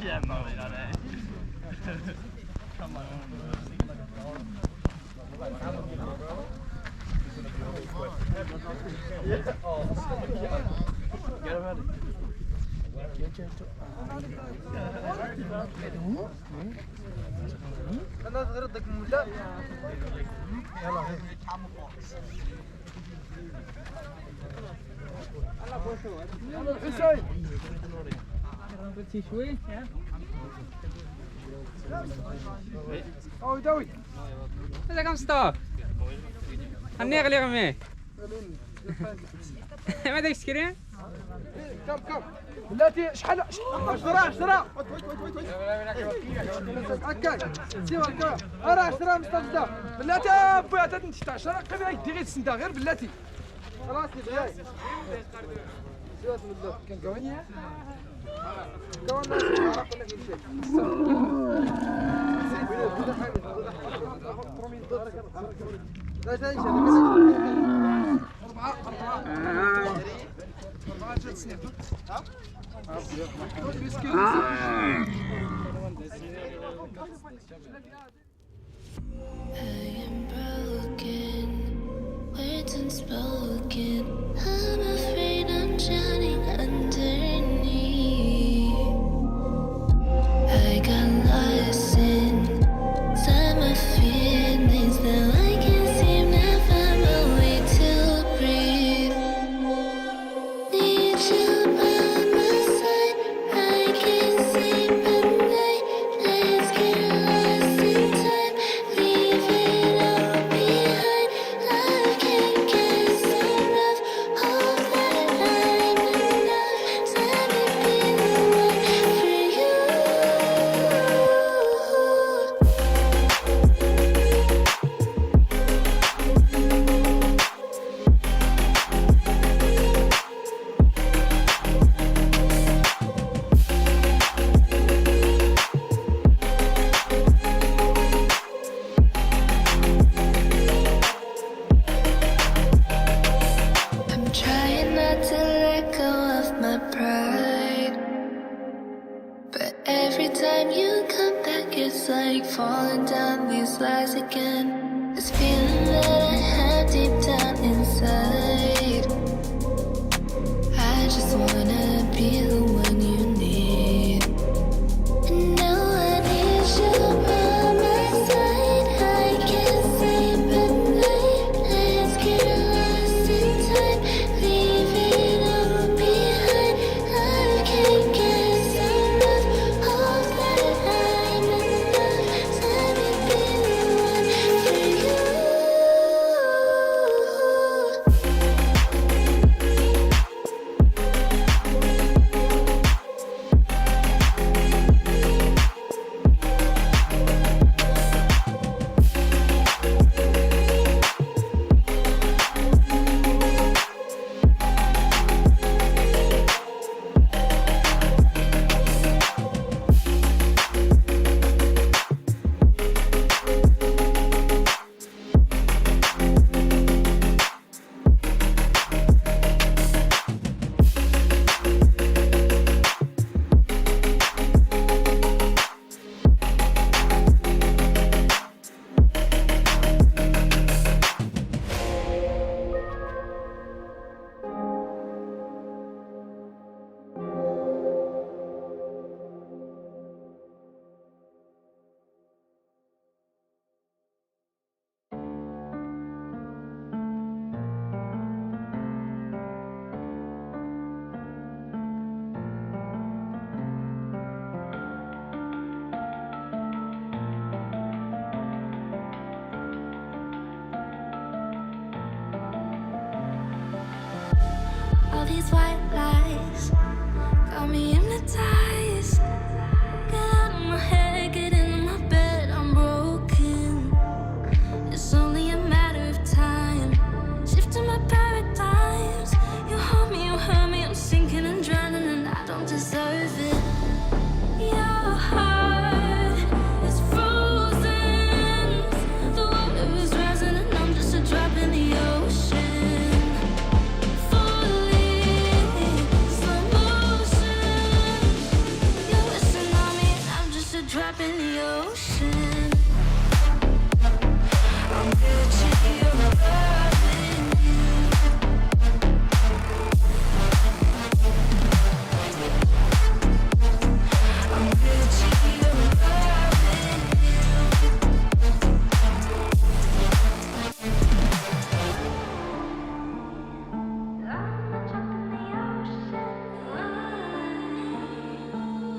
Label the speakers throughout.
Speaker 1: Yeah, no, not it. Come on. Get him ready.
Speaker 2: انا تغرضك من ولا يلا حسين
Speaker 3: بتي شوي
Speaker 2: او داوي
Speaker 3: هذا كم ستار هني غلي غمي ما داك سكرين
Speaker 2: كم بلاتي شحال 10 هكاك سيوا هكا راه 10 مستجدة بلاتي بويا تنتي 10 قبيله يدي غير تسندا غير بلاتي خلاص ديال سيوا تمدو كان كواني
Speaker 4: Words unspoken. I'm afraid I'm drowning underneath. I got lost inside my feelings. Now I can't seem to find my way to breathe. Need you by my side. I can't sleep at night. Let's get lost in time. Leave it all behind. Love can't get enough. Hope that I'm enough. Let me be the one for you. I'm trying not to let go of my pride, but every time you come back, it's like falling down these lies again. This feeling that I have deep down inside. I just wanna be the one you need. And now I need you by my side. I can't sleep at night. Let's get lost in time. Leave it all behind. Love can't get enough. Hope that I'm enough. Let me be the one for you. all these white lies got me hypnotized. Get out of my head, get into my bed, I'm broken. It's only a matter of time, shifting my paradigms. You hold me, you hurt me, I'm sinking and drowning, and I don't deserve it. Your heart is frozen, the water is rising, and I'm just a drop in the ocean. Falling, slow motion. You're wishing on me, and I'm just a drop in the ocean. I'm guilty of loving you. I'm guilty of loving you. I'm a drop in the ocean.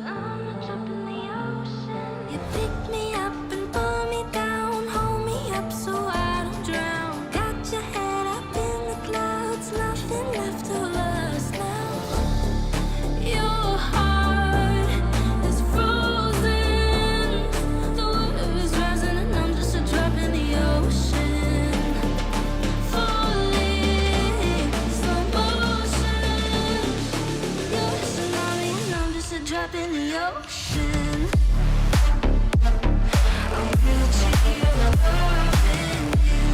Speaker 4: I'm a drop in the ocean. You pick me up and pull me down, hold me up so I don't drown. Got your head up in the clouds, nothing left of us now. Your heart is frozen, the water is rising, and I'm just a drop in the ocean. Falling, slow motion. You're wishing on me, and I'm just a drop in the ocean. I'm guilty of loving you.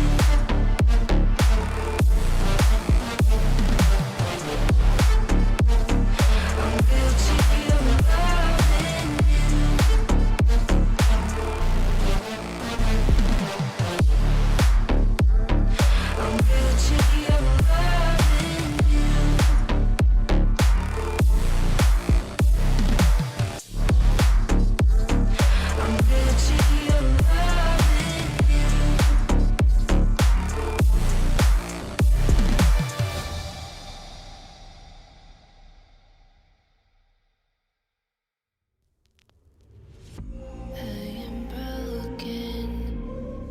Speaker 4: I'm guilty of loving you. I'm guilty of loving you. I'm guilty of loving you. I am broken,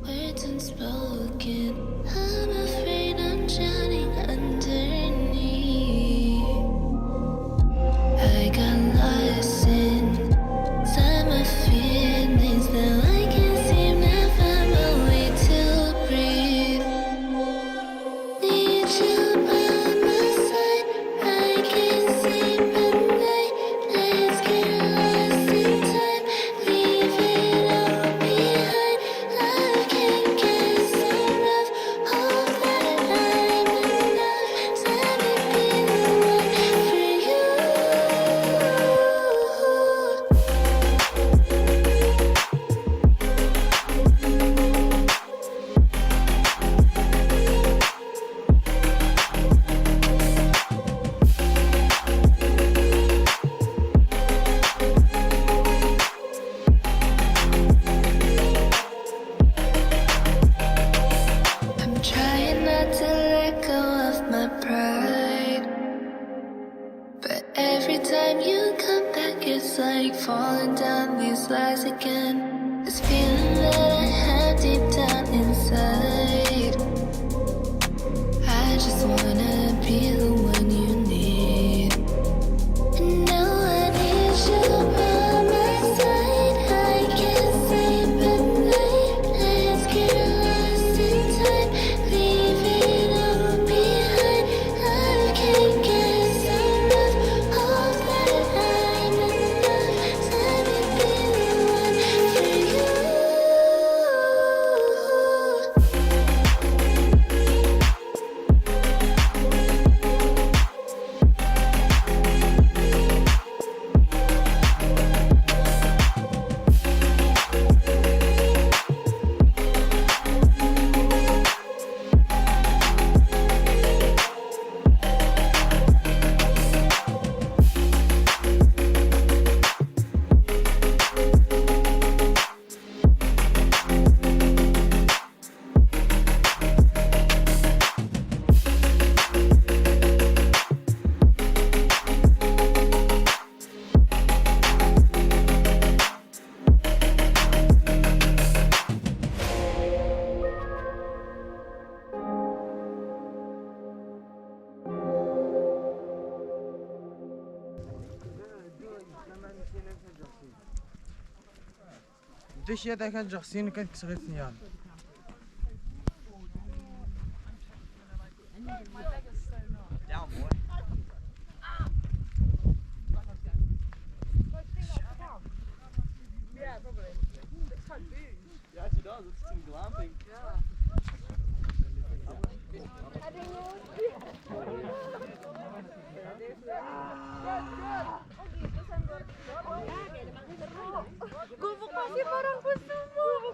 Speaker 4: words unspoken. I'm afraid I'm drowning underneath. I got lost inside my feelings. Now I can't seem to find my way to breathe. Need you by my side. I can't sleep at night. Let's get lost in time. Leave it all behind. Love can get so rough. Hope that I'm enough. Let me be the one for you. I'm trying not to let go of my pride, but every time you come back, it's like falling down these lies again. This feeling that I have deep down inside, I just wanna be the one you need. And now I need you by my side. I can't sleep at night. Let's get lost in time. Leave it all behind. Love can get so rough. Hope that I'm enough. Let me be the one for
Speaker 1: فيش هذا كان جغسين كان كسغير ثنيان down boy
Speaker 2: Yeah, probably. It's quite big.
Speaker 1: yeah it does it's some glamping
Speaker 2: Yeah.
Speaker 5: Gubuk pasti barang semua.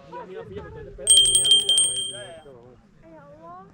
Speaker 5: Ya Allah.